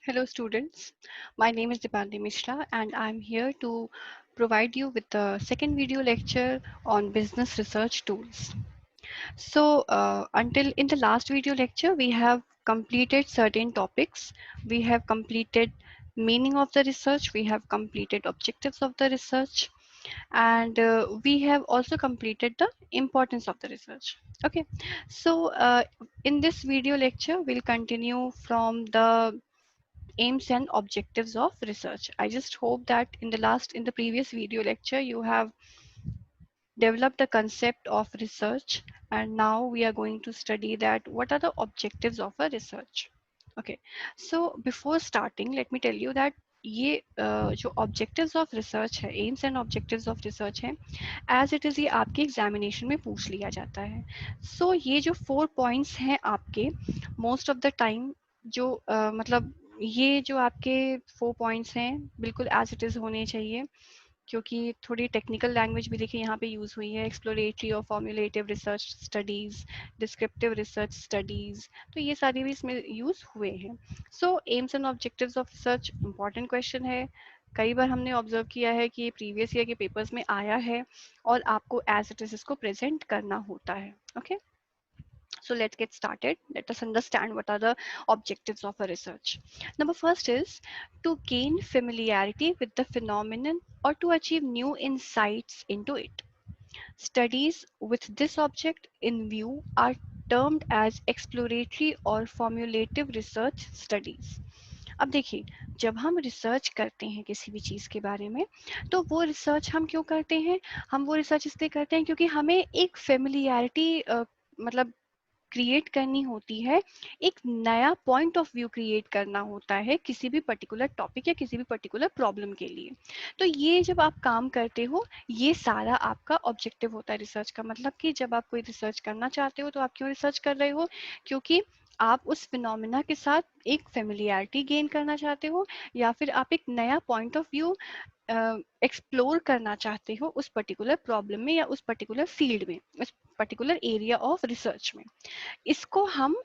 Hello students, my name is Dipandi Mishra and I'm here to provide you with the second video lecture on business research tools. Until in the last video lecture, we have completed certain topics. We have completed meaning of the research, we have completed objectives of the research, and we have also completed the importance of the research. Okay, in this video lecture, we'll continue from the aims and objectives of research. I just hope that in the previous video lecture, you have developed the concept of research, and now we are going to study that what are the objectives of a research. Okay, so before starting, let me tell you that ये जो objectives of research है, AIIMS and objectives of research है, as it is ये आपके examination में पूछ लिया जाता है. ये जो 4 पॉइंट्स हैं आपके, मोस्ट ऑफ द टाइम जो मतलब ये जो आपके 4 पॉइंट्स हैं बिल्कुल एज इट इज़ होने चाहिए, क्योंकि थोड़ी टेक्निकल लैंग्वेज भी देखिए यहाँ पे यूज़ हुई है. एक्सप्लोरेटरी और formulative research studies, descriptive research studies, तो ये सारे भी इसमें यूज़ हुए हैं. Aims and objectives of research important question है. कई बार हमने ऑब्जर्व किया है कि ये प्रीवियस ईयर के पेपर्स में आया है और आपको एज इट इज़ इसको प्रेजेंट करना होता है. Okay, so let's get started. Let us understand what are the objectives of a research. Number first is to gain familiarity with the phenomenon or to achieve new insights into it. Studies with this object in view are termed as exploratory or formulative research studies. अब देखिए, जब हम research करते हैं किसी भी चीज़ के बारे में, तो वो रिसर्च हम क्यों करते हैं? हम वो रिसर्च इसलिए करते हैं क्योंकि हमें एक फेमिलियरिटी मतलब क्रिएट करनी होती है, एक नया पॉइंट ऑफ व्यू क्रिएट करना होता है किसी भी पर्टिकुलर टॉपिक या किसी भी पर्टिकुलर प्रॉब्लम के लिए. तो ये जब आप काम करते हो, ये सारा आपका ऑब्जेक्टिव होता है रिसर्च का. मतलब कि जब आप कोई रिसर्च करना चाहते हो तो आप क्यों रिसर्च कर रहे हो? क्योंकि आप उस फिनोमिना के साथ एक फेमिलियरिटी गेन करना चाहते हो, या फिर आप एक नया पॉइंट ऑफ व्यू एक्सप्लोर करना चाहते हो उस पर्टिकुलर प्रॉब्लम में या उस पर्टिकुलर फील्ड में, उस पर्टिकुलर एरिया ऑफ रिसर्च में. इसको हम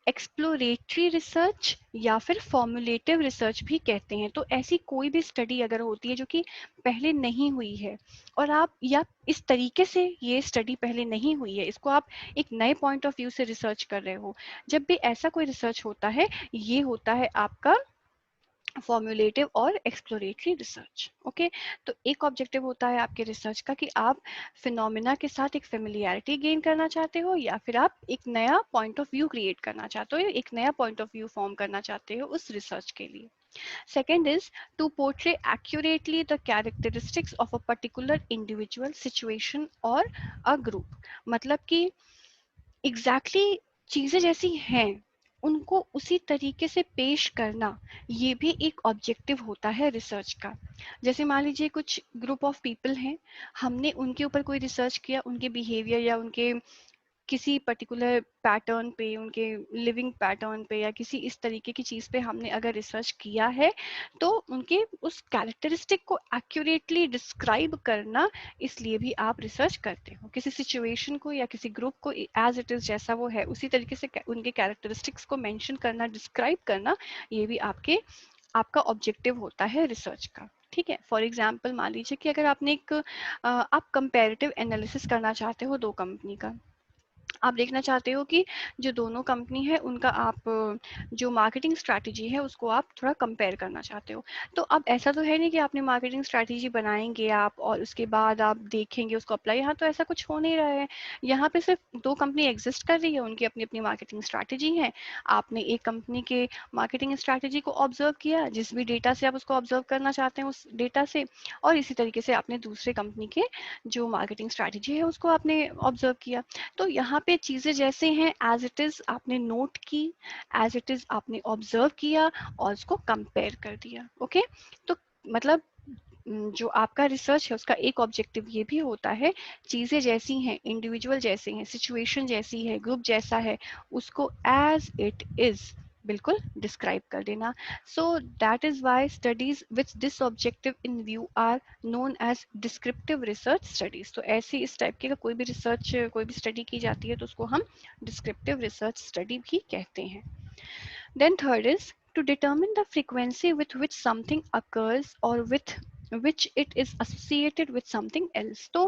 एक्सप्लोरेटरी रिसर्च या फिर फॉर्मुलेटिव रिसर्च भी कहते हैं. तो ऐसी कोई भी स्टडी अगर होती है जो कि पहले नहीं हुई है और आप या इस तरीके से ये स्टडी पहले नहीं हुई है, इसको आप एक नए पॉइंट ऑफ व्यू से रिसर्च कर रहे हो, जब भी ऐसा कोई रिसर्च होता है, ये होता है आपका फॉर्मुलेटिव और एक्सप्लोरेटरी रिसर्च. ओके, तो एक ऑब्जेक्टिव होता है आपके रिसर्च का कि आप फिनोमिना के साथ एक फेमिलियरिटी गेन करना चाहते हो, या फिर आप एक नया पॉइंट ऑफ व्यू क्रिएट करना चाहते हो, एक नया पॉइंट ऑफ व्यू फॉर्म करना चाहते हो उस रिसर्च के लिए. Second is to portray accurately the characteristics of a particular individual situation or a group. मतलब कि एग्जैक्टली चीजें जैसी हैं उनको उसी तरीके से पेश करना, ये भी एक ऑब्जेक्टिव होता है रिसर्च का. जैसे मान लीजिए कुछ ग्रुप ऑफ पीपल हैं, हमने उनके ऊपर कोई रिसर्च किया, उनके बिहेवियर या उनके किसी पर्टिकुलर पैटर्न पे, उनके लिविंग पैटर्न पे या किसी इस तरीके की चीज़ पे हमने अगर रिसर्च किया है, तो उनके उस कैरेक्टरिस्टिक को एक्यूरेटली डिस्क्राइब करना, इसलिए भी आप रिसर्च करते हो. किसी सिचुएशन को या किसी ग्रुप को एज इट इज़ जैसा वो है उसी तरीके से उनके कैरेक्टरिस्टिक्स को मेंशन करना, डिस्क्राइब करना, ये भी आपका ऑब्जेक्टिव होता है रिसर्च का. ठीक है, फॉर एग्जाम्पल मान लीजिए कि अगर आपने आप कंपेरेटिव एनालिसिस करना चाहते हो दो कंपनी का. आप देखना चाहते हो कि जो दोनों कंपनी है उनका आप जो मार्केटिंग स्ट्रैटेजी है उसको आप थोड़ा कंपेयर करना चाहते हो. तो अब ऐसा तो है नहीं कि आपने मार्केटिंग स्ट्रैटेजी बनाएंगे आप और उसके बाद आप देखेंगे उसको अप्लाई. यहाँ तो ऐसा कुछ हो नहीं रहा है. यहाँ पे सिर्फ दो कंपनी एग्जिस्ट कर रही है, उनकी अपनी अपनी मार्केटिंग स्ट्रैटेजी है. आपने एक कंपनी के मार्केटिंग स्ट्रैटेजी को ऑब्जर्व किया, जिस भी डेटा से आप उसको ऑब्जर्व करना चाहते हैं उस डेटा से, और इसी तरीके से आपने दूसरे कंपनी के जो मार्केटिंग स्ट्रैटेजी है उसको आपने ऑब्जर्व किया. तो यहाँ पे चीज़ें जैसे हैं एज इट इज़ आपने नोट की, एज इट इज़ आपने ऑब्जर्व किया और उसको कंपेयर कर दिया. ओके, तो मतलब जो आपका रिसर्च है उसका एक ऑब्जेक्टिव ये भी होता है, चीज़ें जैसी हैं, इंडिविजुअल जैसे हैं, सिचुएशन जैसी है, ग्रुप जैसा है, उसको एज इट इज़ बिल्कुल डिस्क्राइब कर देना. So that is why studies with this objective in view are known as descriptive research studies. तो ऐसी इस टाइप की कोई भी रिसर्च, कोई भी स्टडी की जाती है तो उसको हम डिस्क्रिप्टिव रिसर्च स्टडी भी कहते हैं. Then third is to determine the frequency with which something occurs or with which it is associated with something else. तो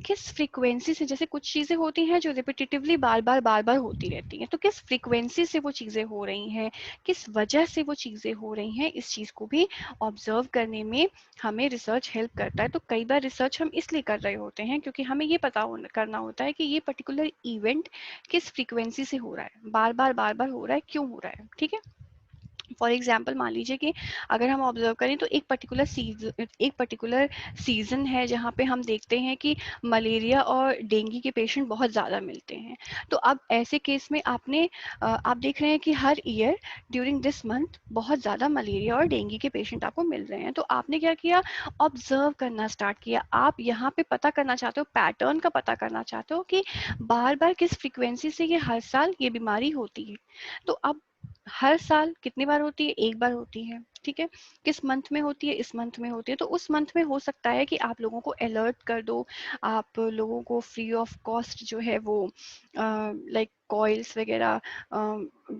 किस फ्रीक्वेंसी से, जैसे कुछ चीज़ें होती हैं जो रिपीटेटिवली बार बार होती रहती हैं, तो किस फ्रीक्वेंसी से वो चीज़ें हो रही हैं, किस वजह से वो चीज़ें हो रही हैं, इस चीज़ को भी ऑब्जर्व करने में हमें रिसर्च हेल्प करता है। तो कई बार रिसर्च हम इसलिए कर रहे होते हैं क्योंकि हमें ये पता करना होता है कि ये पर्टिकुलर इवेंट किस फ्रीक्वेंसी से हो रहा है, बार बार हो रहा है, क्यों हो रहा है। ठीक है, फॉर एग्जाम्पल मान लीजिए कि अगर हम ऑब्जर्व करें तो एक पर्टिकुलर सीजन है जहाँ पे हम देखते हैं कि मलेरिया और डेंगू के पेशेंट बहुत ज़्यादा मिलते हैं। तो अब ऐसे केस में आप देख रहे हैं कि हर ईयर ड्यूरिंग दिस मंथ बहुत ज़्यादा मलेरिया और डेंगू के पेशेंट आपको मिल रहे हैं। तो आपने क्या किया, ऑब्जर्व करना स्टार्ट किया। आप यहाँ पे पता करना चाहते हो, पैटर्न का पता करना चाहते हो कि बार बार किस फ्रिक्वेंसी से ये हर साल ये बीमारी होती है। तो अब हर साल कितनी बार होती है, एक बार होती है। ठीक है, किस मंथ में होती है, इस मंथ में होती है। तो उस मंथ में हो सकता है कि आप लोगों को अलर्ट कर दो, आप लोगों को फ्री ऑफ कॉस्ट जो है वो लाइक कॉइल्स वगैरह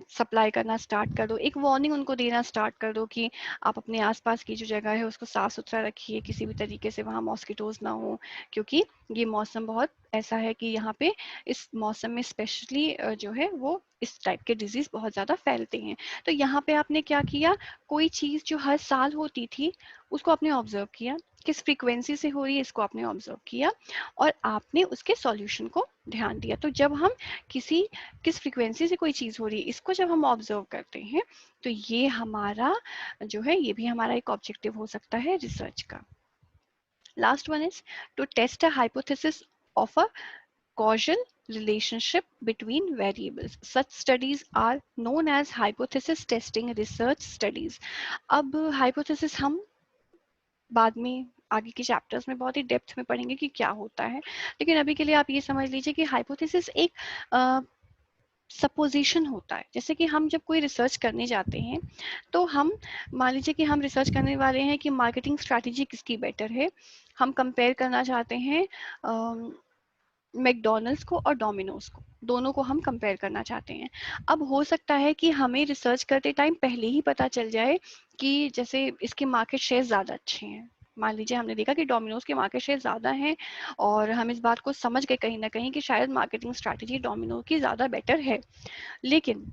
सप्लाई करना स्टार्ट कर दो, एक वार्निंग उनको देना स्टार्ट कर दो कि आप अपने आसपास की जो जगह है उसको साफ सुथरा रखिए, किसी भी तरीके से वहाँ मॉस्किटोज ना हो, क्योंकि ये मौसम बहुत ऐसा है कि यहाँ पे इस मौसम में स्पेशली जो है वो इस टाइप के डिजीज बहुत ज़्यादा फैलते हैं। तो यहाँ पे आपने क्या किया, कोई चीज़ जो हर साल होती थी उसको आपने ऑब्जर्व किया, किस फ्रीक्वेंसी से हो रही है इसको आपने ऑब्जर्व किया, और आपने उसके सॉल्यूशन को ध्यान दिया। तो जब हम किस फ्रीक्वेंसी से कोई चीज़ हो रही है इसको जब हम ऑब्जर्व करते हैं तो ये हमारा जो है ये भी हमारा एक ऑब्जेक्टिव हो सकता है रिसर्च का। Last one is to test a hypothesis of a causal relationship between variables. Such studies are known as hypothesis testing research studies. अब hypothesis हम बाद में आगे के चैप्टर्स में बहुत ही डेप्थ में पढ़ेंगे कि क्या होता है, लेकिन अभी के लिए आप ये समझ लीजिए कि हाइपोथेसिस एक सपोजिशन होता है। जैसे कि हम जब कोई रिसर्च करने जाते हैं तो हम मान लीजिए कि हम रिसर्च करने वाले हैं कि मार्केटिंग स्ट्रैटेजी किसकी बेटर है, हम कंपेयर करना चाहते हैं मैकडॉनल्ड्स को और डोमिनोज को, दोनों को हम कंपेयर करना चाहते हैं। अब हो सकता है कि हमें रिसर्च करते टाइम पहले ही पता चल जाए कि जैसे इसके मार्केट शेयर ज़्यादा अच्छे हैं। मान लीजिए हमने देखा कि डोमिनोज के मार्केट शेयर ज़्यादा हैं और हम इस बात को समझ गए कहीं ना कहीं कि शायद मार्केटिंग स्ट्रैटेजी डोमिनो की ज़्यादा बेटर है। लेकिन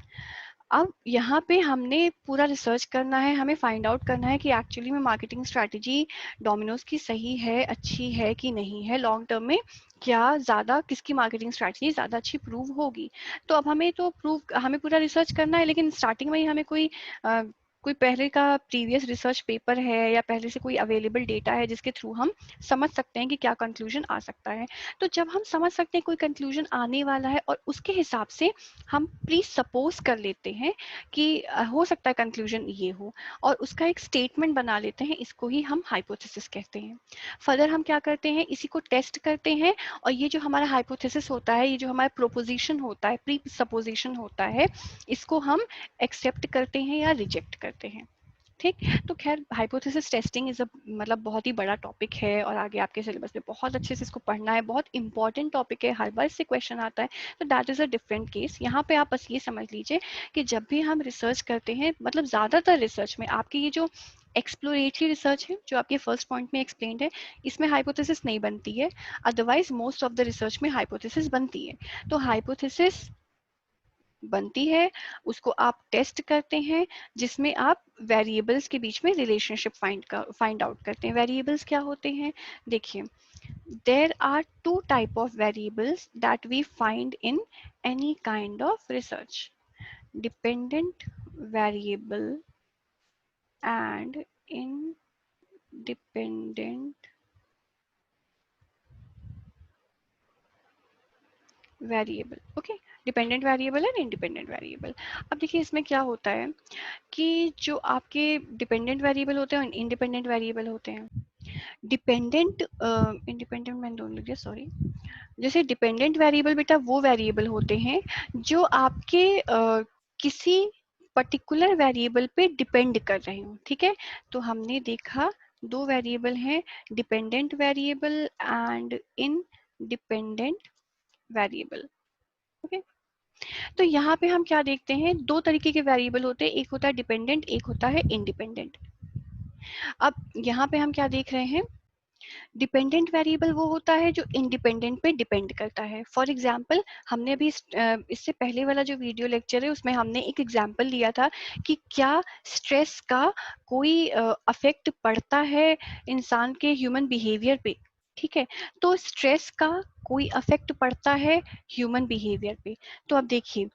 अब यहाँ पे हमने पूरा रिसर्च करना है, हमें फाइंड आउट करना है कि एक्चुअली में मार्केटिंग स्ट्रैटेजी डोमिनोज की सही है, अच्छी है कि नहीं है, लॉन्ग टर्म में क्या ज़्यादा किसकी मार्केटिंग स्ट्रैटेजी ज़्यादा अच्छी प्रूव होगी। तो अब हमें पूरा रिसर्च करना है, लेकिन स्टार्टिंग में ही हमें कोई पहले का प्रीवियस रिसर्च पेपर है या पहले से कोई अवेलेबल डेटा है जिसके थ्रू हम समझ सकते हैं कि क्या कंक्लूजन आ सकता है। तो जब हम समझ सकते हैं कोई कंक्लूजन आने वाला है और उसके हिसाब से हम प्लीज सपोज कर लेते हैं कि हो सकता है कंक्लूजन ये हो, और उसका एक स्टेटमेंट बना लेते हैं, इसको ही हम हाइपोथेसिस कहते हैं। फर्दर हम क्या करते हैं, इसी को टेस्ट करते हैं, और ये जो हमारा हाइपोथेसिस होता है, ये जो हमारा प्रोपोजिशन होता है, प्री सपोजिशन होता है, इसको हम एक्सेप्ट करते हैं या रिजेक्ट करते हैं। ठीक, तो खैर हाइपोथेसिस टेस्टिंग इज अ मतलब बहुत ही बड़ा टॉपिक है और आगे आपके सिलेबस में बहुत अच्छे से इसको पढ़ना है, बहुत इंपॉर्टेंट टॉपिक है, हर बार इससे क्वेश्चन आता है। तो that is a different case. यहाँ पे आप बस ये समझ लीजिए कि जब भी हम रिसर्च करते हैं, मतलब ज़्यादातर रिसर्च में आपकी ये जो एक्सप्लोरेटरी रिसर्च है जो आपके फर्स्ट पॉइंट में एक्सप्लेन्ड है, इसमें हाइपोथेसिस नहीं बनती है, otherwise most of the research में हाइपोथेसिस बनती है। तो हाइपोथेसिस बनती है, उसको आप टेस्ट करते हैं, जिसमें आप वेरिएबल्स के बीच में रिलेशनशिप फाइंड आउट करते हैं। वेरिएबल्स क्या होते हैं, देखिए, there are two type of variables that we find in any kind of research: dependent variable and independent variable. Okay, dependent variable and independent variable. अब देखिए इसमें क्या होता है कि जो आपके डिपेंडेंट वेरिएबल होते हैं और इंडिपेंडेंट वेरिएबल होते हैं, डिपेंडेंट इंडिपेंडेंट मैंने दोनों लिख दिया, सॉरी। जैसे डिपेंडेंट वेरिएबल बेटा वो वेरिएबल होते हैं जो आपके किसी पर्टिकुलर वेरिएबल पे डिपेंड कर रहे हो। ठीक है, तो हमने देखा दो वेरिएबल हैं, dependent variable and independent variable. Okay, तो यहाँ पे हम क्या देखते हैं, दो तरीके के वेरिएबल होते हैं, एक होता है डिपेंडेंट, एक होता है इंडिपेंडेंट। अब यहाँ पे हम क्या देख रहे हैं, डिपेंडेंट वेरिएबल वो होता है जो इंडिपेंडेंट पे डिपेंड करता है। फॉर एग्जांपल हमने अभी इससे पहले वाला जो वीडियो लेक्चर है उसमें हमने एक एग्जांपल लिया था कि क्या स्ट्रेस का कोई अफेक्ट पड़ता है इंसान के ह्यूमन बिहेवियर पे। ठीक है, तो स्ट्रेस का कोई अफेक्ट पड़ता है ह्यूमन बिहेवियर पे। तो अब देखिए,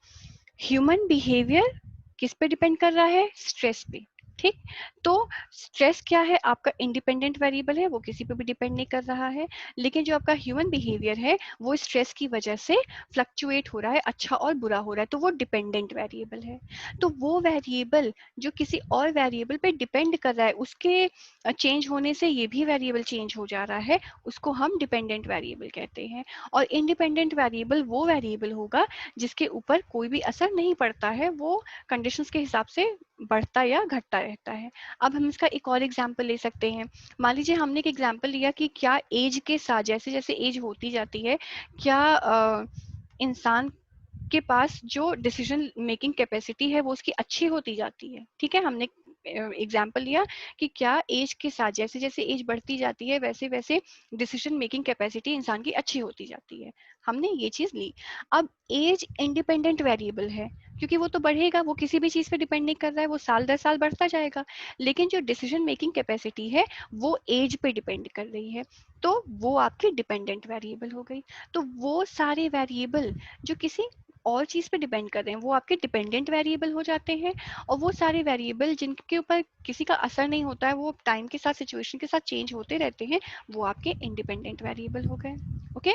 ह्यूमन बिहेवियर किस पे डिपेंड कर रहा है, स्ट्रेस पे। ठीक, तो स्ट्रेस क्या है, आपका इंडिपेंडेंट वेरिएबल है, वो किसी पे भी डिपेंड नहीं कर रहा है। लेकिन जो आपका ह्यूमन बिहेवियर है वो स्ट्रेस की वजह से फ्लक्चुएट हो रहा है, अच्छा और बुरा हो रहा है, तो वो डिपेंडेंट वेरिएबल है। तो वो वेरिएबल जो किसी और वेरिएबल पे डिपेंड कर रहा है, उसके चेंज होने से ये भी वेरिएबल चेंज हो जा रहा है, उसको हम डिपेंडेंट वेरिएबल कहते हैं। और इंडिपेंडेंट वेरिएबल वो वेरिएबल होगा जिसके ऊपर कोई भी असर नहीं पड़ता है, वो कंडीशंस के हिसाब से बढ़ता या घटता रहता है। अब हम इसका एक और एग्जाम्पल ले सकते हैं। मान लीजिए हमने एक एग्जाम्पल लिया कि क्या एज के साथ, जैसे जैसे एज होती जाती है, क्या इंसान के पास जो डिसीजन मेकिंग कैपेसिटी है वो उसकी अच्छी होती जाती है। ठीक है, हमने एग्जाम्पल लिया कि क्या एज के साथ, जैसे जैसे एज बढ़ती जाती है वैसे वैसे डिसीजन मेकिंग कैपेसिटी इंसान की अच्छी होती जाती है, हमने ये चीज ली। अब एज इंडिपेंडेंट वेरिएबल है, क्योंकि वो तो बढ़ेगा, वो किसी भी चीज पे डिपेंड नहीं कर रहा है, वो साल दर साल बढ़ता जाएगा। लेकिन जो डिसीजन मेकिंग कैपेसिटी है वो एज पे डिपेंड कर रही है, तो वो आपकी डिपेंडेंट वेरिएबल हो गई। तो वो सारे वेरिएबल जो किसी और चीज पे डिपेंड कर रहे हैं वो आपके डिपेंडेंट वेरिएबल हो जाते हैं। और वो सारे वेरिएबल जिनके ऊपर किसी का असर नहीं होता है, वो टाइम के साथ, सिचुएशन के साथ चेंज होते रहते हैं, वो आपके इंडिपेंडेंट वेरिएबल हो गए। ओके,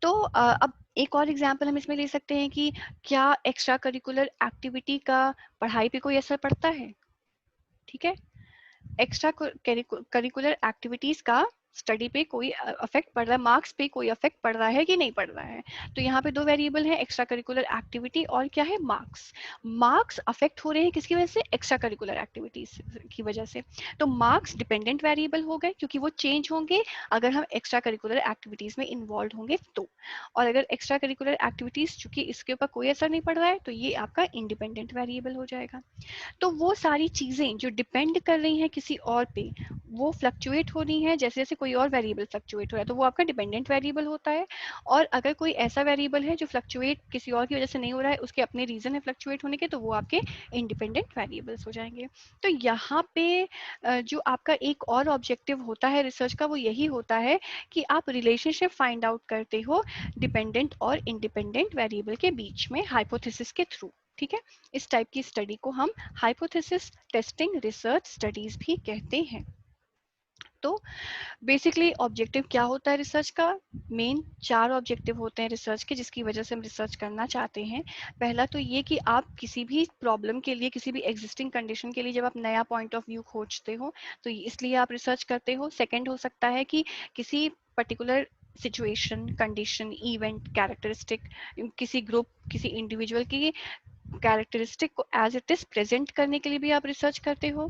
तो अब एक और एग्जांपल हम इसमें ले सकते हैं कि क्या एक्स्ट्रा करिकुलर एक्टिविटी का पढ़ाई पे कोई असर पड़ता है। ठीक है, एक्स्ट्रा करिकुलर एक्टिविटीज का स्टडी पे कोई अफेक्ट पड़ रहा है, मार्क्स पे कोई अफेक्ट पड़ रहा है कि नहीं पड़ रहा है। तो यहाँ पे दो वेरिएबल है, एक्स्ट्रा करिकुलर एक्टिविटी और क्या है, मार्क्स। मार्क्स अफेक्ट हो रहे हैं किसकी वजह से, एक्स्ट्रा करिकुलर एक्टिविटीज की वजह से। तो मार्क्स डिपेंडेंट वेरिएबल हो गए, क्योंकि वो चेंज होंगे अगर हम एक्स्ट्रा करिकुलर एक्टिविटीज में इन्वॉल्व होंगे तो। और अगर एक्स्ट्रा करिकुलर एक्टिविटीज चूंकि इसके ऊपर कोई असर नहीं पड़ रहा है, तो ये आपका इंडिपेंडेंट वेरिएबल हो जाएगा। तो वो सारी चीजें जो डिपेंड कर रही हैं किसी और पे, वो फ्लक्चुएट हो रही हैं जैसे जैसे कोई और वेरिएबल फ्लक्चुएट हो रहा है, तो वो आपका डिपेंडेंट वेरिएबल होता है। और अगर कोई ऐसा वेरिएबल है जो फ्लक्चुएट किसी और की वजह से नहीं हो रहा है, उसके अपने रीजन है फ्लक्चुएट होने के, तो वो आपके इंडिपेंडेंट वेरिएबल्स हो जाएंगे। तो यहाँ पे जो आपका एक और ऑब्जेक्टिव होता है रिसर्च का, वो यही होता है कि आप रिलेशनशिप फाइंड आउट करते हो डिपेंडेंट और इंडिपेंडेंट वेरिएबल के बीच में हाइपोथेसिस के थ्रू। ठीक है, इस टाइप की स्टडी को हम हाइपोथेसिस टेस्टिंग रिसर्च स्टडीज भी कहते हैं। तो बेसिकली ऑब्जेक्टिव क्या होता है रिसर्च का, मेन चार ऑब्जेक्टिव होते हैं रिसर्च के, जिसकी वजह से हम रिसर्च करना चाहते हैं। पहला तो ये कि आप किसी भी प्रॉब्लम के लिए, किसी भी एग्जिस्टिंग कंडीशन के लिए जब आप नया पॉइंट ऑफ व्यू खोजते हो तो इसलिए आप रिसर्च करते हो। सेकंड हो सकता है कि किसी particular situation, condition, event, characteristic, किसी ग्रुप, किसी इंडिविजुअल की कैरेक्टरिस्टिक को एज इट इज प्रेजेंट करने के लिए भी आप रिसर्च करते हो।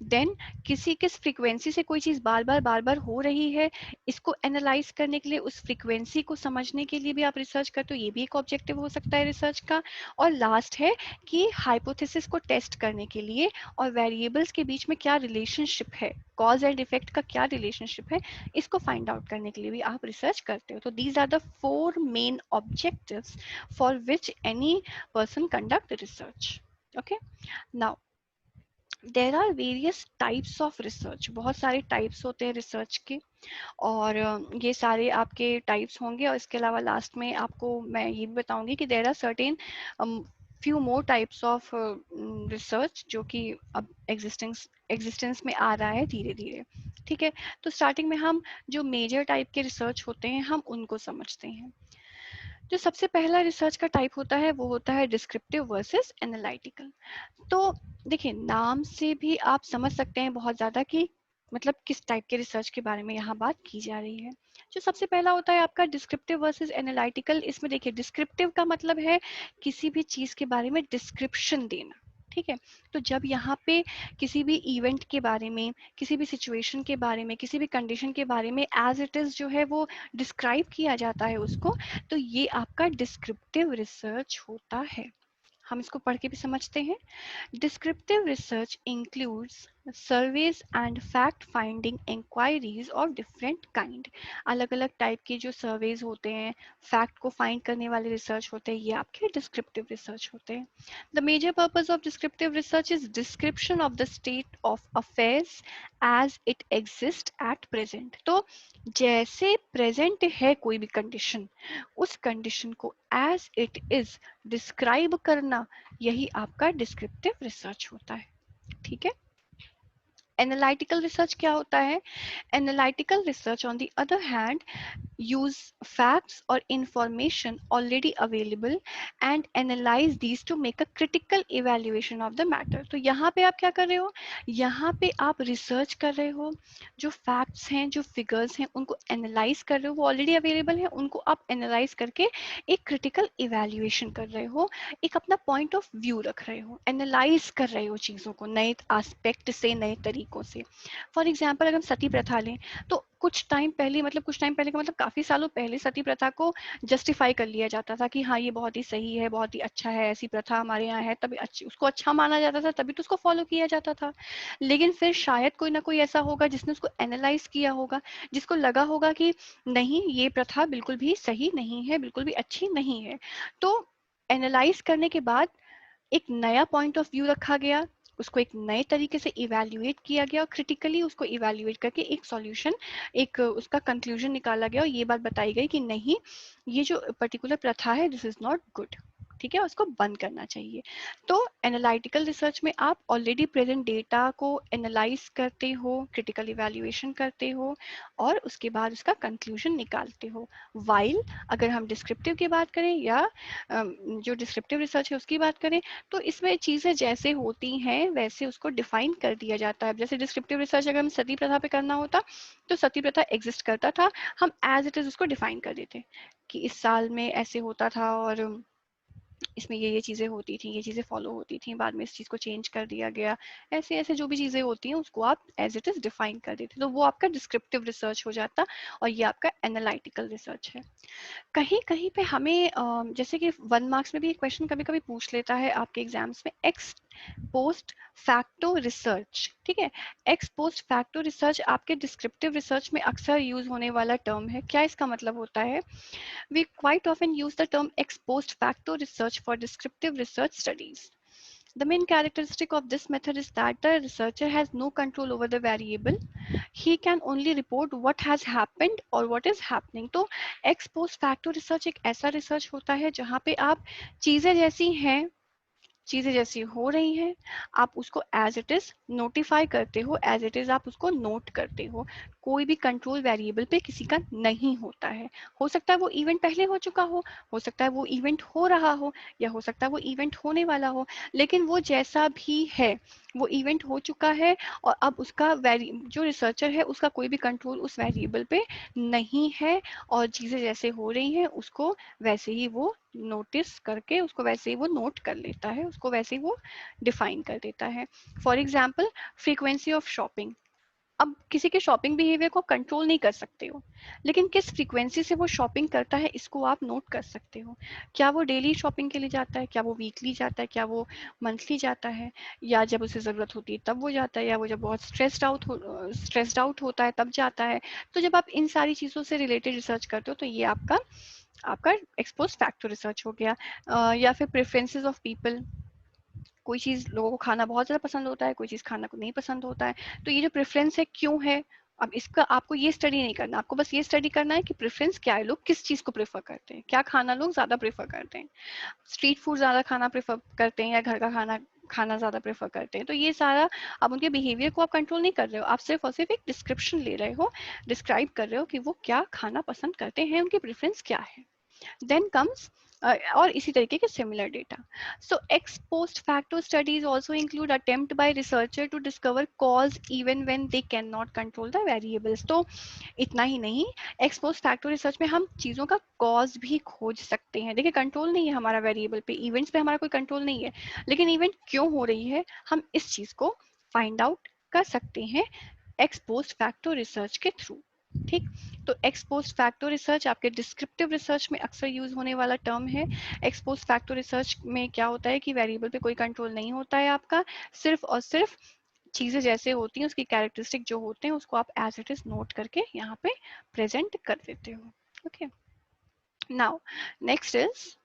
देन किस फ्रीक्वेंसी से कोई चीज बार बार हो रही है, इसको एनालाइज करने के लिए, उस फ्रीक्वेंसी को समझने के लिए भी आप रिसर्च करते हो, ये भी एक ऑब्जेक्टिव हो सकता है रिसर्च का। और लास्ट है कि हाइपोथेसिस को टेस्ट करने के लिए और वेरिएबल्स के बीच में क्या रिलेशनशिप है, कॉज एंड इफेक्ट का क्या रिलेशनशिप है, इसको फाइंड आउट करने के लिए भी आप रिसर्च करते हो। तो these are the four main objectives for which any person conduct research. Okay, now there are various types of research, बहुत सारे types होते हैं research के। और ये सारे आपके टाइप्स होंगे। और इसके अलावा लास्ट में आपको मैं ये भी बताऊंगी कि there are certain few more types of research जो कि अब एग्जिस्टेंस में आ रहा है धीरे धीरे। ठीक है, तो स्टार्टिंग में हम जो मेजर टाइप के रिसर्च होते हैं हम उनको समझते हैं। जो सबसे पहला रिसर्च का टाइप होता है वो होता है डिस्क्रिप्टिव वर्सेस एनालिटिकल। तो देखिए, नाम से भी आप समझ सकते हैं बहुत ज़्यादा कि मतलब किस टाइप के रिसर्च के बारे में यहाँ बात की जा रही है। जो सबसे पहला होता है आपका डिस्क्रिप्टिव वर्सेस एनालिटिकल। इसमें देखिए, डिस्क्रिप्टिव का मतलब है किसी भी चीज़ के बारे में डिस्क्रिप्शन देना। ठीक है। तो जब यहाँ पे किसी भी इवेंट के बारे में, किसी भी सिचुएशन के बारे में, किसी भी कंडीशन के बारे में एज इट इज जो है वो डिस्क्राइब किया जाता है उसको, तो ये आपका डिस्क्रिप्टिव रिसर्च होता है। हम इसको पढ़ के भी समझते हैं। Descriptive research includes surveys and fact-finding inquiries of different kind. अलग अलग टाइप के जो सर्वेज होते हैं, फैक्ट को फाइंड करने वाले रिसर्च होते हैं, ये आपके डिस्क्रिप्टिव रिसर्च होते हैं। The major purpose of descriptive research is description of the state of affairs as it exist at present. तो जैसे प्रेजेंट है कोई भी कंडीशन, उस कंडीशन को एज इट इज डिस्क्राइब करना, यही आपका डिस्क्रिप्टिव रिसर्च होता है। ठीक है। एनालिटिकल रिसर्च क्या होता है? Analytical research on the other hand use facts or information already available and analyze these to make a critical evaluation of the matter। तो यहाँ पे आप क्या कर रहे हो? यहाँ पे आप रिसर्च कर रहे हो, जो फैक्ट्स हैं, जो फिगर्स हैं, उनको एनालाइज कर रहे हो, वो ऑलरेडी अवेलेबल है, उनको आप एनालाइज करके एक क्रिटिकल इवेल्युएशन कर रहे हो, एक अपना पॉइंट ऑफ व्यू रख रहे हो, एनालाइज कर रहे हो चीज़ों को नए एस्पेक्ट से, नए तरीकों से। फॉर एग्जाम्पल अगर हम सती प्रथा लें, तो कुछ टाइम पहले, मतलब कुछ टाइम पहले का मतलब काफी सालों पहले, सती प्रथा को जस्टिफाई कर लिया जाता था कि हाँ ये बहुत ही सही है, बहुत ही अच्छा है, ऐसी प्रथा हमारे यहाँ है, तभी अच्छी, उसको अच्छा माना जाता था, तभी तो उसको फॉलो किया जाता था। लेकिन फिर शायद कोई ना कोई ऐसा होगा जिसने उसको एनालाइज किया होगा, जिसको लगा होगा कि नहीं ये प्रथा बिल्कुल भी सही नहीं है, बिल्कुल भी अच्छी नहीं है। तो एनालाइज करने के बाद एक नया पॉइंट ऑफ व्यू रखा गया, उसको एक नए तरीके से इवैल्यूएट किया गया और क्रिटिकली उसको इवैल्यूएट करके एक सॉल्यूशन, एक उसका कंक्लूजन निकाला गया और ये बात बताई गई कि नहीं, ये जो पर्टिकुलर प्रथा है दिस इज नॉट गुड। ठीक है, उसको बंद करना चाहिए। तो एनालिटिकल रिसर्च में आप ऑलरेडी प्रेजेंट डेटा को एनालाइज करते हो, क्रिटिकल इवैल्यूएशन करते हो और उसके बाद उसका कंक्लूजन निकालते हो। वाइल अगर हम डिस्क्रिप्टिव की बात करें या जो डिस्क्रिप्टिव रिसर्च है उसकी बात करें, तो इसमें चीज़ें जैसे होती हैं वैसे उसको डिफाइन कर दिया जाता है। जैसे डिस्क्रिप्टिव रिसर्च अगर हम सती प्रथा पे करना होता, तो सती प्रथा एग्जिस्ट करता था, हम एज इट इज उसको डिफाइन कर देते कि इस साल में ऐसे होता था और इसमें ये चीज़ें होती थी, ये चीज़ें फॉलो होती थी, बाद में इस चीज़ को चेंज कर दिया गया, ऐसे ऐसे जो भी चीज़ें होती हैं उसको आप एज इट इज डिफाइन कर देते, तो वो आपका डिस्क्रिप्टिव रिसर्च हो जाता और ये आपका एनालिटिकल रिसर्च है। कहीं कहीं पे हमें जैसे कि 1 मार्क्स में भी एक क्वेश्चन कभी कभी पूछ लेता है आपके एग्जाम्स में, एक्स पोस्ट फैक्टो रिसर्च। ठीक है, एक्स पोस्ट फैक्टो रिसर्च आपके डिस्क्रिप्टिव रिसर्च में अक्सर यूज होने वाला टर्म है। क्या इसका मतलब होता है? We quite often use the term ex post facto research for descriptive research studies. The main characteristic of this method is that the researcher has no control over the variable. He can only report what has happened or what is happening. तो ex post facto research एक ऐसा research होता है जहाँ पे आप चीजें जैसी हैं, चीजें जैसी हो रही हैं, आप उसको एज इट इज नोटिफाई करते हो, एज इट इज आप उसको नोट करते हो। कोई भी कंट्रोल वेरिएबल पे किसी का नहीं होता है। हो सकता है वो इवेंट पहले हो चुका हो सकता है वो इवेंट हो रहा हो, या हो सकता है वो इवेंट होने वाला हो, लेकिन वो जैसा भी है, वो इवेंट हो चुका है और अब उसका जो रिसर्चर है उसका कोई भी कंट्रोल उस वेरिएबल पे नहीं है, और चीजें जैसे हो रही हैं उसको वैसे ही वो नोटिस करके, उसको वैसे ही वो नोट कर लेता है, उसको वैसे ही वो डिफाइन कर देता है। For example frequency of shopping. अब किसी के शॉपिंग बिहेवियर को कंट्रोल नहीं कर सकते हो, लेकिन किस फ्रीक्वेंसी से वो शॉपिंग करता है इसको आप नोट कर सकते हो। क्या वो डेली शॉपिंग के लिए जाता है, क्या वो वीकली जाता है, क्या वो मंथली जाता है, या जब उसे ज़रूरत होती है तब वो जाता है, या वो जब बहुत स्ट्रेस्ड आउट होता है तब जाता है। तो जब आप इन सारी चीज़ों से रिलेटेड रिसर्च करते हो तो ये आपका आपका एक्सपोज फैक्टर रिसर्च हो गया। या फिर प्रेफरेंसेस ऑफ पीपल, कोई चीज़ लोगों को खाना बहुत ज़्यादा पसंद होता है, कोई चीज़ खाना को नहीं पसंद होता है, तो ये जो प्रेफरेंस है क्यों है, अब इसका आपको ये स्टडी नहीं करना, आपको बस ये स्टडी करना है कि प्रेफरेंस क्या है, लोग किस चीज़ को प्रेफर करते हैं, क्या खाना लोग ज़्यादा प्रेफर करते हैं, स्ट्रीट फूड ज़्यादा खाना प्रेफर करते हैं या घर का खाना खाना ज़्यादा प्रेफर करते हैं। तो ये सारा, अब उनके बिहेवियर को आप कंट्रोल नहीं कर रहे हो, आप सिर्फ और सिर्फ एक डिस्क्रिप्शन ले रहे हो, डिस्क्राइब कर रहे हो कि वो क्या खाना पसंद करते हैं, उनकी प्रेफरेंस क्या है। देन कम्स और इसी तरीके के similar data. So ex post facto studies also include attempt by researcher to discover cause even when they can not control the variables. तो इतना ही नहीं, एक्स पोस्ट फैक्टो रिसर्च में हम चीज़ों का कॉज भी खोज सकते हैं. देखिए कंट्रोल नहीं है हमारा वेरिएबल पे, इवेंट्स पे हमारा कोई कंट्रोल नहीं है, लेकिन इवेंट क्यों हो रही है हम इस चीज़ को फाइंड आउट कर सकते हैं एक्स पोस्ट फैक्टो रिसर्च के थ्रू. ठीक, तो एक्स पोस्ट फैक्टो रिसर्च आपके डिस्क्रिप्टिव रिसर्च में अक्सर यूज होने वाला टर्म है. एक्स पोस्ट फैक्टो रिसर्च में क्या होता है कि वेरिएबल पे कोई कंट्रोल नहीं होता है आपका, सिर्फ और सिर्फ चीजें जैसे होती हैं उसकी कैरेक्टरिस्टिक जो होते हैं उसको आप एज इट इज नोट करके यहाँ पे प्रेजेंट कर देते हो. Okay, now next is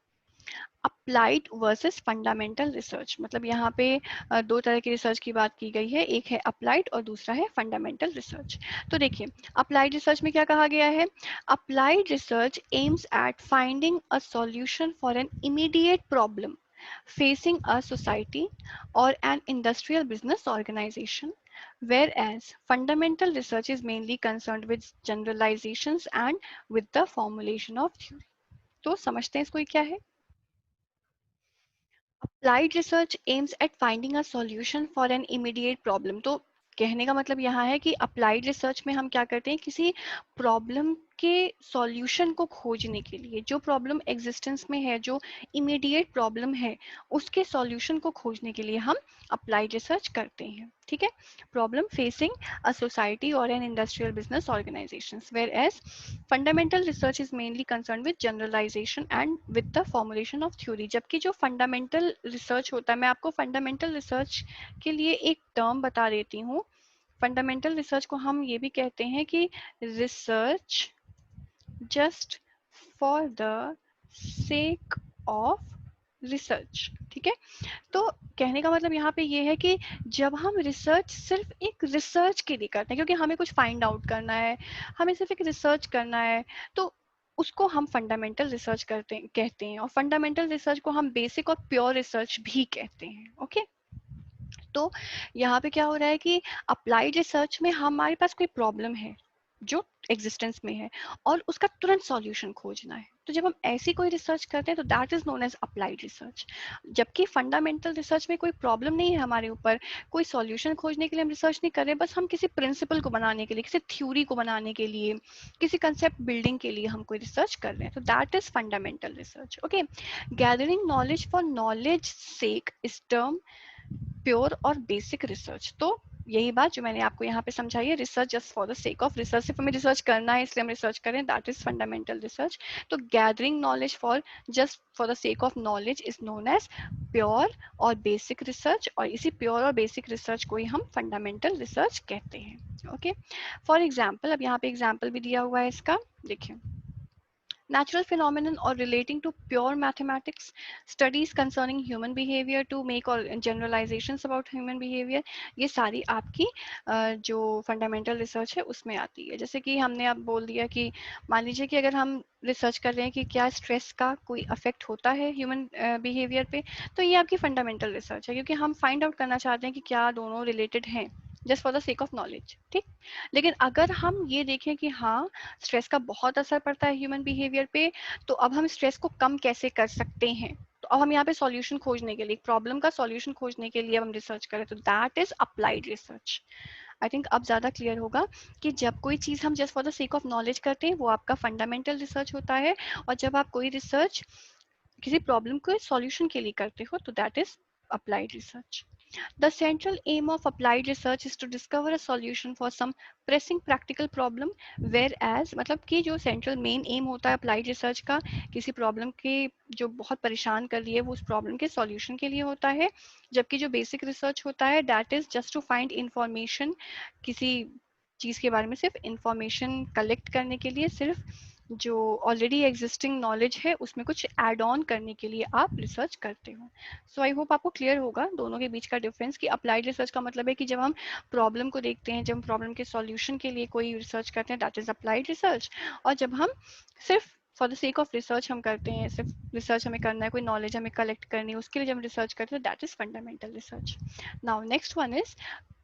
applied versus fundamental research. मतलब यहाँ पे दो तरह की रिसर्च की बात की गई है, एक है अप्लाइड और दूसरा है फंडामेंटल रिसर्च. तो देखिए अप्लाइड रिसर्च में क्या कहा गया है, applied research aims at finding a solution for an immediate problem facing a society or an industrial business organization, whereas fundamental research is mainly concerned with generalizations and with the formulation of theory. तो समझते हैं इसको ये क्या है. Applied research aims at finding a solution for an immediate problem. तो कहने का मतलब यहाँ है कि अप्लाइड रिसर्च में हम क्या करते हैं, किसी प्रॉब्लम के सॉल्यूशन को खोजने के लिए, जो प्रॉब्लम एग्जिस्टेंस में है, जो इमीडिएट प्रॉब्लम है, उसके सॉल्यूशन को खोजने के लिए हम अप्लाइड रिसर्च करते हैं. ठीक है, प्रॉब्लम फेसिंग अ सोसाइटी और an industrial business organisation, whereas fundamental research is mainly concern with generalisation and with the formulation of theory. जबकि जो फंडामेंटल रिसर्च होता है, मैं आपको फंडामेंटल रिसर्च के लिए एक टर्म बता देती हूँ. फंडामेंटल रिसर्च को हम ये भी कहते हैं कि research just for the sake of research. ठीक है, तो कहने का मतलब यहाँ पे ये है कि जब हम रिसर्च सिर्फ एक रिसर्च के लिए करते हैं, क्योंकि हमें कुछ फाइंड आउट करना है, हमें सिर्फ एक रिसर्च करना है, तो उसको हम फंडामेंटल रिसर्च करते कहते हैं. और फंडामेंटल रिसर्च को हम बेसिक और प्योर रिसर्च भी कहते हैं. ओके, तो यहाँ पे क्या हो रहा है कि अप्लाइड रिसर्च में हमारे पास कोई प्रॉब्लम है जो एग्जिस्टेंस में है और उसका तुरंत सॉल्यूशन खोजना है, तो जब हम ऐसी कोई रिसर्च करते हैं तो that is known as applied research. जबकि फंडामेंटल रिसर्च में कोई प्रॉब्लम नहीं है हमारे ऊपर, कोई सॉल्यूशन खोजने के लिए हम रिसर्च नहीं कर रहे, बस हम किसी प्रिंसिपल को बनाने के लिए, किसी थ्योरी को बनाने के लिए, किसी कंसेप्ट बिल्डिंग के लिए हम कोई रिसर्च कर रहे हैं, तो that is fundamental research. Okay, gathering knowledge for knowledge sake is term pure और बेसिक रिसर्च. तो यही बात जो मैंने आपको यहाँ पे समझाई है, research just for the sake of research, सिर्फ हमें रिसर्च करना है इसलिए हम रिसर्च करें, दैट इज फंडामेंटल रिसर्च. तो gathering knowledge for just for the sake of knowledge is known as pure और बेसिक रिसर्च, और इसी प्योर और बेसिक रिसर्च को ही हम फंडामेंटल रिसर्च कहते हैं. ओके, फॉर एग्जाम्पल, अब यहाँ पे एग्जाम्पल भी दिया हुआ है इसका, देखिए. Natural phenomenon or relating to pure mathematics, studies concerning human behavior to make or generalizations about human behavior, ये सारी आपकी जो फंडामेंटल रिसर्च है उसमें आती है. जैसे कि हमने अब बोल दिया कि मान लीजिए कि अगर हम रिसर्च कर रहे हैं कि क्या स्ट्रेस का कोई अफेक्ट होता है ह्यूमन बिहेवियर पे, तो ये आपकी फंडामेंटल रिसर्च है, क्योंकि हम फाइंड आउट करना चाहते हैं कि क्या दोनों रिलेटेड हैं, just for the sake of knowledge. ठीक, लेकिन अगर हम ये देखें कि हाँ स्ट्रेस का बहुत असर पड़ता है ह्यूमन बिहेवियर पे, तो अब हम स्ट्रेस को कम कैसे कर सकते हैं, तो अब हम यहाँ पे सॉल्यूशन खोजने के लिए, प्रॉब्लम का सॉल्यूशन खोजने के लिए हम रिसर्च करें, तो that is applied research. I think अब ज्यादा क्लियर होगा कि जब कोई चीज हम just for the sake of knowledge करते हैं वो आपका फंडामेंटल रिसर्च होता है, और जब आप कोई रिसर्च किसी प्रॉब्लम को सॉल्यूशन के लिए करते हो तो that is applied research. The central aim of applied research is to discover a solution for some pressing practical problem, whereas मतलब कि जो central main aim होता है applied research का, किसी problem के जो बहुत परेशान कर रही है वो उस problem के solution के लिए होता है, जबकि जो basic research होता है that is just to find information, किसी चीज के बारे में सिर्फ इंफॉर्मेशन कलेक्ट करने के लिए, सिर्फ जो ऑलरेडी एग्जिस्टिंग नॉलेज है उसमें कुछ एड ऑन करने के लिए आप रिसर्च करते हो. सो आई होप आपको क्लियर होगा दोनों के बीच का डिफरेंस, कि अप्लाइड रिसर्च का मतलब है कि जब हम प्रॉब्लम को देखते हैं, जब हम प्रॉब्लम के सॉल्यूशन के लिए कोई रिसर्च करते हैं, दैट इज अप्लाइड रिसर्च. और जब हम सिर्फ for the sake of research हम करते हैं, सिर्फ रिसर्च हमें करना है, कोई नॉलेज हमें कलेक्ट करनी है, उसके लिए जब हम रिसर्च करते हैं that is fundamental research. Now next one is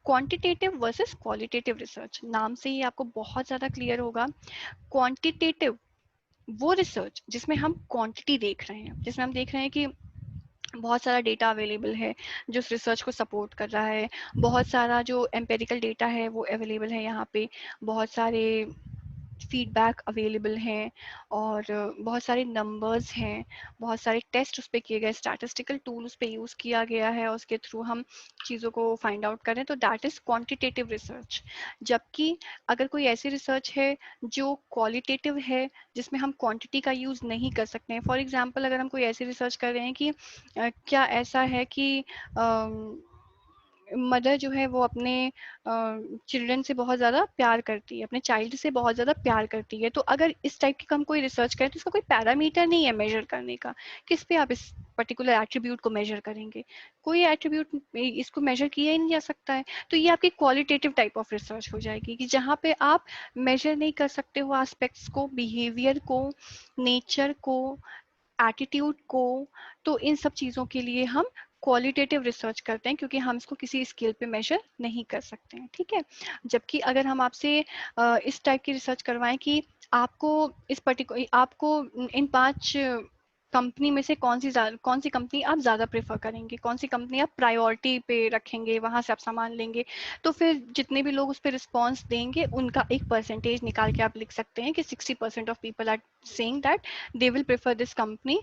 quantitative versus qualitative research. नाम से ही आपको बहुत ज़्यादा क्लियर होगा. क्वांटिटेटिव वो रिसर्च जिसमें हम क्वांटिटी देख रहे हैं, जिसमें हम देख रहे हैं कि बहुत सारा डेटा अवेलेबल है जो उस रिसर्च को सपोर्ट कर रहा है, बहुत सारा जो एम्पेरिकल डेटा है वो अवेलेबल है यहाँ पे, बहुत सारे फीडबैक अवेलेबल हैं, और बहुत सारे नंबर्स हैं, बहुत सारे टेस्ट उस पर किए गए, स्टैटिस्टिकल टूल उस पर यूज़ किया गया है और उसके थ्रू हम चीज़ों को फाइंड आउट करें, तो दैट इज़ क्वांटिटेटिव रिसर्च। जबकि अगर कोई ऐसी रिसर्च है जो क्वालिटेटिव है, जिसमें हम क्वांटिटी का यूज़ नहीं कर सकते हैं, फॉर एग्जांपल अगर हम कोई ऐसी रिसर्च कर रहे हैं कि क्या ऐसा है कि मदर जो है वो अपने चिल्ड्रन से बहुत ज़्यादा प्यार करती है, अपने चाइल्ड से बहुत ज़्यादा प्यार करती है, तो अगर इस टाइप की हम कोई रिसर्च करें तो इसका कोई पैरामीटर नहीं है मेजर करने का, किस पे आप इस पर्टिकुलर एट्रीब्यूट को मेजर करेंगे, कोई एट्रीब्यूट इसको मेजर किया ही नहीं जा सकता है। तो ये आपकी क्वालिटेटिव टाइप ऑफ रिसर्च हो जाएगी कि जहाँ पे आप मेजर नहीं कर सकते हो एस्पेक्ट्स को, बिहेवियर को, नेचर को, एटीट्यूड को, तो इन सब चीज़ों के लिए हम क्वालिटेटिव रिसर्च करते हैं, क्योंकि हम इसको किसी स्केल पे मेजर नहीं कर सकते हैं, ठीक है। जबकि अगर हम आपसे इस टाइप की रिसर्च करवाएं कि आपको इस पर्टिकुलर आपको इन 5 कंपनी में से कौन सी कंपनी आप ज़्यादा प्रेफर करेंगे, कौन सी कंपनी आप प्रायोरिटी पे रखेंगे, वहां से आप सामान लेंगे, तो फिर जितने भी लोग उस पर रिस्पॉन्स देंगे उनका एक परसेंटेज निकाल के आप लिख सकते हैं कि 60% of people are saying that they will prefer this company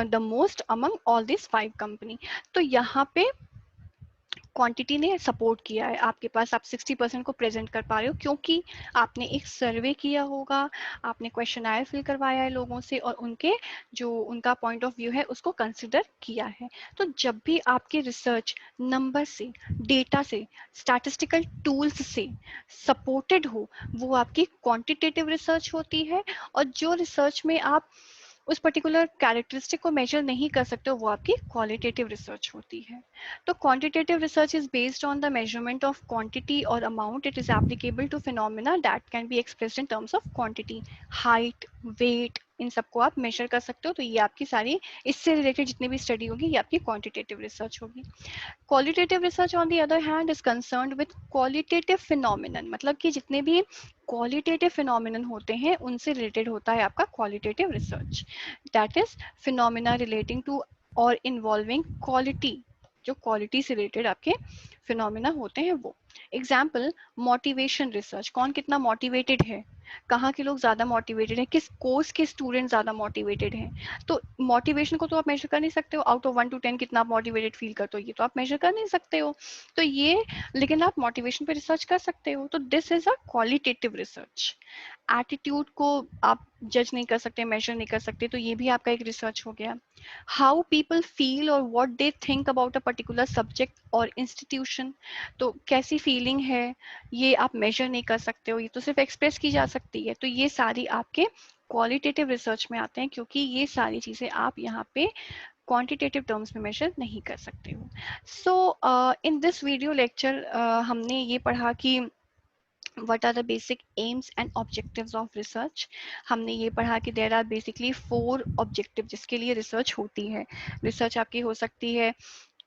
the most among all these 5 company। तो यहाँ पे क्वांटिटी ने सपोर्ट किया है आपके पास, आप 60% को प्रेजेंट कर पा रहे हो क्योंकि आपने एक सर्वे किया होगा, आपने क्वेश्चन आयर फिल करवाया है लोगों से और उनके जो उनका पॉइंट ऑफ व्यू है उसको कंसिडर किया है। तो जब भी आपकी रिसर्च नंबर से, डेटा से, स्टैटिस्टिकल टूल्स से सपोर्टेड हो, वो आपकी क्वांटिटेटिव रिसर्च होती है। और जो रिसर्च में आप उस पर्टिकुलर कैरेक्टरिस्टिक को मेजर नहीं कर सकते हो, वो आपकी क्वालिटेटिव रिसर्च होती है। तो quantitative research is based on the measurement of quantity or amount. It is applicable to phenomena that can be expressed in terms of quantity, height, weight, इन सबको आप मेजर कर सकते हो। तो ये आपकी सारी इससे रिलेटेड जितनी भी स्टडी होगी ये आपकी क्वांटिटेटिव रिसर्च होगी। Qualitative research on the other hand is concerned with qualitative phenomenon, मतलब कि जितने भी क्वालिटेटिव फिनोमिनन होते हैं उनसे रिलेटेड होता है आपका qualitative research. That is phenomena relating to और इन्वॉल्विंग क्वालिटी, जो क्वालिटी से रिलेटेड आपके फिनोमिना होते हैं वो। एग्जाम्पल मोटिवेशन रिसर्च, कौन कितना मोटिवेटेड है, कहाँ के लोग ज़्यादा मोटिवेटेड हैं, किस कोर्स के स्टूडेंट ज़्यादा मोटिवेटेड हैं। तो मोटिवेशन को तो आप मेजर कर नहीं सकते हो, आउट ऑफ 1 to 10 कितना आप मोटिवेटेड फील करते हो, ये तो आप मेजर कर नहीं सकते हो। तो ये, लेकिन आप मोटिवेशन पे रिसर्च कर सकते हो, तो this is a qualitative research. Attitude को आप जज नहीं कर सकते, मेजर नहीं कर सकते, तो ये भी आपका एक रिसर्च हो गया। हाउ पीपल फील और what they think about a particular subject और इंस्टीट्यूशन, तो कैसी फीलिंग है ये आप मेजर नहीं कर सकते हो, ये तो सिर्फ एक्सप्रेस की जा सकती है। तो ये सारी आपके क्वालिटेटिव रिसर्च में आते हैं, क्योंकि ये सारी चीज़ें आप यहाँ पे क्वांटिटेटिव टर्म्स में मेजर नहीं कर सकते हो। सो इन दिस वीडियो लेक्चर हमने ये पढ़ा कि what are the basic aims and objectives of research। हमने ये पढ़ा कि there are basically 4 objectives जिसके लिए रिसर्च होती है। रिसर्च आपकी हो सकती है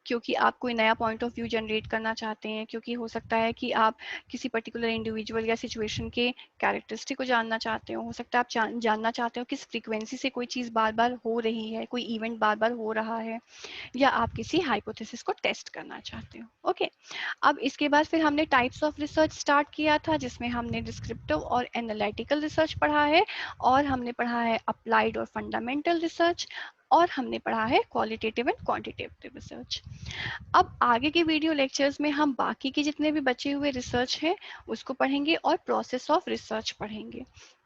क्योंकि आप कोई नया पॉइंट ऑफ व्यू जनरेट करना चाहते हैं, क्योंकि हो सकता है कि आप किसी पर्टिकुलर इंडिविजुअल या सिचुएशन के कैरेक्टरिस्टिक को जानना चाहते हो सकता है आप जानना चाहते हो किस फ्रीक्वेंसी से कोई चीज़ बार बार हो रही है, कोई इवेंट बार बार हो रहा है, या आप किसी हाइपोथेसिस को टेस्ट करना चाहते हो। ओके, अब इसके बाद फिर हमने टाइप्स ऑफ रिसर्च स्टार्ट किया था, जिसमें हमने डिस्क्रिप्टिव और एनालिटिकल रिसर्च पढ़ा है, और हमने पढ़ा है अप्लाइड और फंडामेंटल रिसर्च, और हमने पढ़ा है क्वालिटेटिव एंड क्वांटिटेटिव रिसर्च। अब आगे के वीडियो लेक्चर्स में हम बाकी के जितने भी बचे हुए रिसर्च हैं उसको पढ़ेंगे और प्रोसेस ऑफ रिसर्च पढ़ेंगे,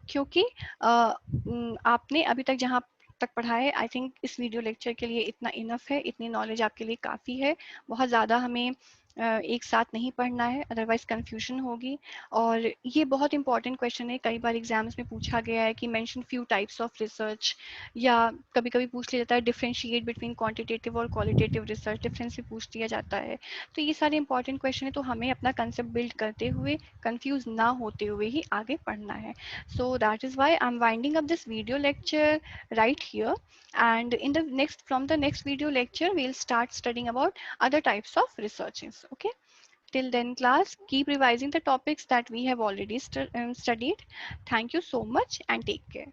क्योंकि आपने अभी तक जहाँ तक पढ़ा है, आई थिंक इस वीडियो लेक्चर के लिए इतना इनफ है, इतनी नॉलेज आपके लिए काफ़ी है। बहुत ज़्यादा हमें एक साथ नहीं पढ़ना है, अदरवाइज कंफ्यूजन होगी। और ये बहुत इंपॉर्टेंट क्वेश्चन है, कई बार एग्जाम्स में पूछा गया है कि mention few types of research, या कभी कभी पूछ लिया जाता है डिफ्रेंशिएट बिटवीन क्वांटिटेटिव और क्वालिटेटिव रिसर्च, डिफरेंस भी पूछ दिया जाता है। तो ये सारे इंपॉर्टेंट क्वेश्चन है, तो हमें अपना कंसेप्ट बिल्ड करते हुए, कंफ्यूज ना होते हुए ही आगे पढ़ना है। So that is why I am winding up this video lecture right here, and in the next from the next video lecture we'll start studying about other types of researches. Okay, till then class, keep revising the topics that we have already studied. Thank you so much and take care.